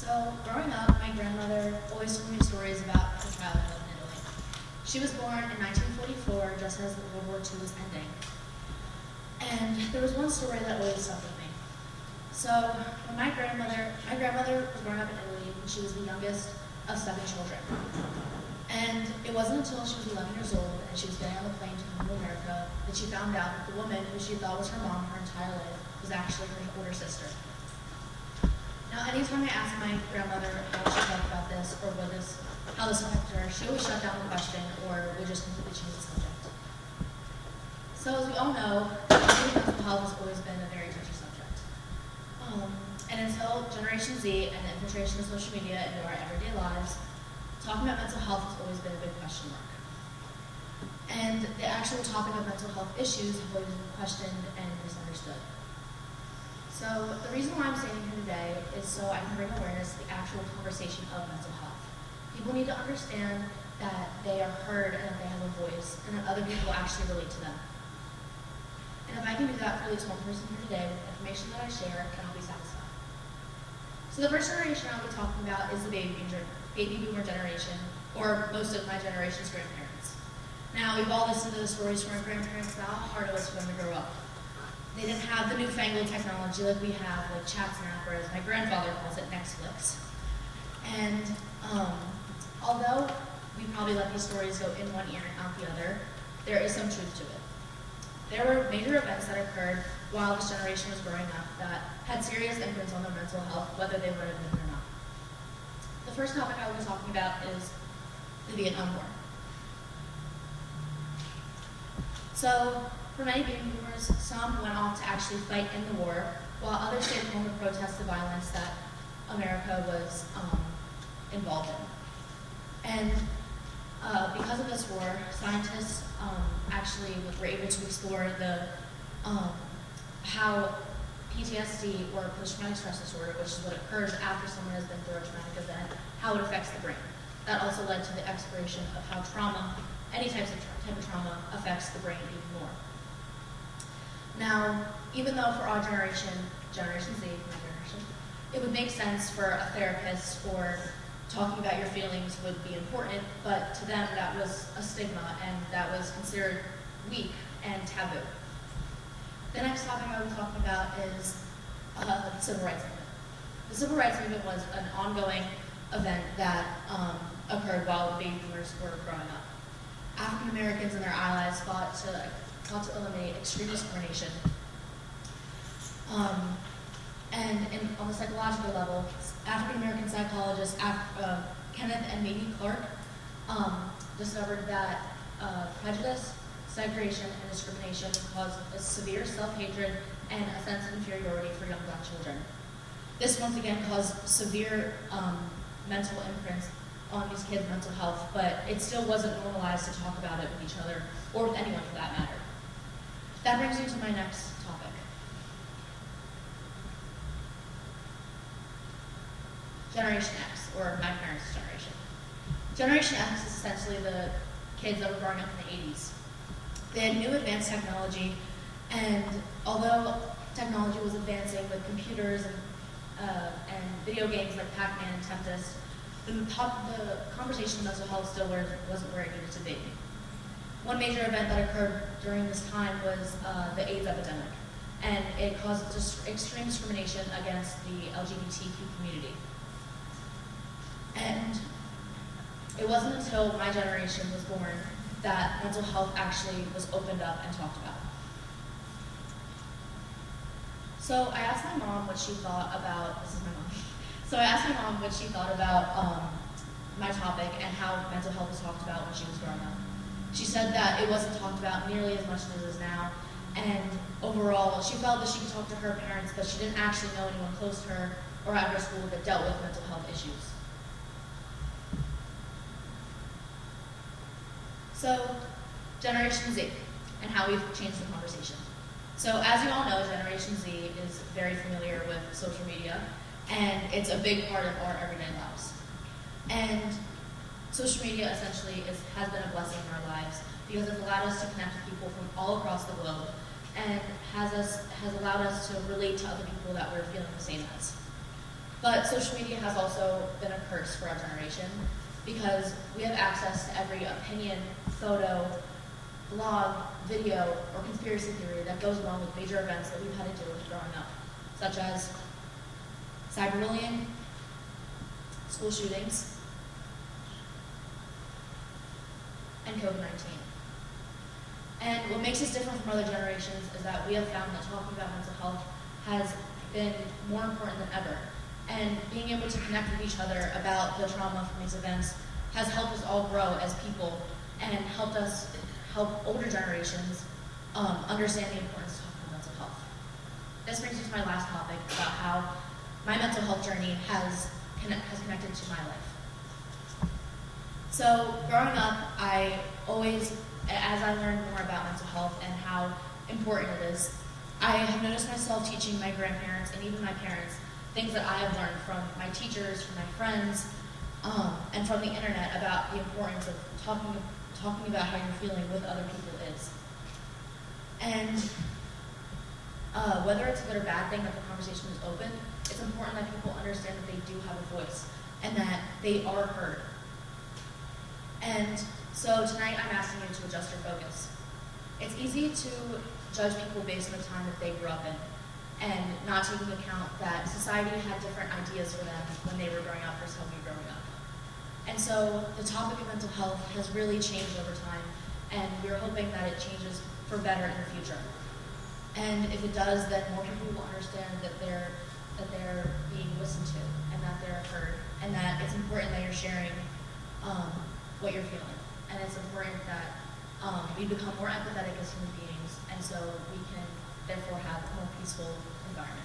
So, growing up, my grandmother always told me stories about her childhood in Italy. She was born in 1944, just as World War II was ending. And there was one story that always stuck with me. So, when my grandmother was growing up in Italy, and she was the youngest of 7 children. And it wasn't until she was 11 years old and she was getting on the plane to come to America that she found out that the woman who she thought was her mom her entire life was actually her older sister. Now, anytime I asked my grandmother how she felt about this or how this affected her, she always shut down the question or would just completely change the subject. So, as we all know, mental health has always been a very touchy subject. And until Generation Z and the infiltration of social media into our everyday lives, talking about mental health has always been a big question mark. And the actual topic of mental health issues have always been questioned and misunderstood. So the reason why I'm standing here today is so I can bring awareness to the actual conversation of mental health. People need to understand that they are heard and that they have a voice and that other people actually relate to them. And if I can do that for at least one person here today with the information that I share, then I'll be satisfied. So the first generation I'll be talking about is the baby boomer generation, or most of my generation's grandparents. Now, we've all listened to the stories from our grandparents about how hard it was for them to grow up. They didn't have the newfangled technology like we have, like ChatSnap, or as my grandfather calls it, Netflix. And although we probably let these stories go in one ear and out the other, there is some truth to it. There were major events that occurred while this generation was growing up that had serious influence on their mental health, whether they would have been or not. The first topic I will be talking about is the Vietnam War. So, for many baby boomers, some went off to actually fight in the war, while others stayed home to protest the violence that America was involved in. And because of this war, scientists actually were able to explore how PTSD, or post-traumatic stress disorder, which is what occurs after someone has been through a traumatic event, how it affects the brain. That also led to the exploration of how trauma, any type of trauma, affects the brain even more. Now, even though for our generation, Generation Z, my generation, it would make sense for a therapist or talking about your feelings would be important, but to them that was a stigma and that was considered weak and taboo. The next topic I will be talking about is the Civil Rights Movement. The Civil Rights Movement was an ongoing event that occurred while the baby boomers were growing up. African Americans and their allies fought to eliminate extreme discrimination. On the psychological level, African American psychologist Kenneth and Mamie Clark discovered that prejudice, segregation, and discrimination caused a severe self-hatred and a sense of inferiority for young Black children. This once again caused severe mental imprints on these kids' mental health, but it still wasn't normalized to talk about it with each other, or with anyone for that matter. That brings me to my next topic. Generation X, or my parents' generation. Generation X is essentially the kids that were growing up in the 80s. They had new advanced technology, and although technology was advancing with computers and video games like Pac-Man and Tempest, the conversation of mental health still wasn't where it needed to be. One major event that occurred during this time was the AIDS epidemic, and it caused extreme discrimination against the LGBTQ community. And it wasn't until my generation was born that mental health actually was opened up and talked about. So I asked my mom what she thought about, this is my mom. So I asked my mom what she thought about my topic and how mental health was talked about when she was growing up. She said that it wasn't talked about nearly as much as it is now, and overall, she felt that she could talk to her parents, but she didn't actually know anyone close to her or at her school that dealt with mental health issues. So, Generation Z, and how we've changed the conversation. So, as you all know, Generation Z is very familiar with social media, and it's a big part of our everyday lives. And social media essentially has been a blessing in our lives because it's allowed us to connect with people from all across the globe and has allowed us to relate to other people that we're feeling the same as. But social media has also been a curse for our generation because we have access to every opinion, photo, blog, video, or conspiracy theory that goes along with major events that we've had to deal with growing up, such as cyberbullying, school shootings, and COVID-19. And what makes us different from other generations is that we have found that talking about mental health has been more important than ever. And being able to connect with each other about the trauma from these events has helped us all grow as people and helped older generations understand the importance of talking about mental health. This brings me to my last topic about how my mental health journey has connected to my life. So growing up, I always, as I learned more about mental health and how important it is, I have noticed myself teaching my grandparents and even my parents things that I have learned from my teachers, from my friends, and from the internet about the importance of talking about how you're feeling with other people is. And whether it's a good or bad thing that the conversation is open, it's important that people understand that they do have a voice and that they are heard. And so tonight I'm asking you to adjust your focus. It's easy to judge people based on the time that they grew up in and not taking account that society had different ideas for them when they were growing up versus how we were growing up. And so the topic of mental health has really changed over time, and we're hoping that it changes for better in the future. And if it does, then more people will understand that they're being listened to and that they're heard, and that it's important that you're sharing what you're feeling. And it's important that we become more empathetic as human beings, and so we can therefore have a more peaceful environment.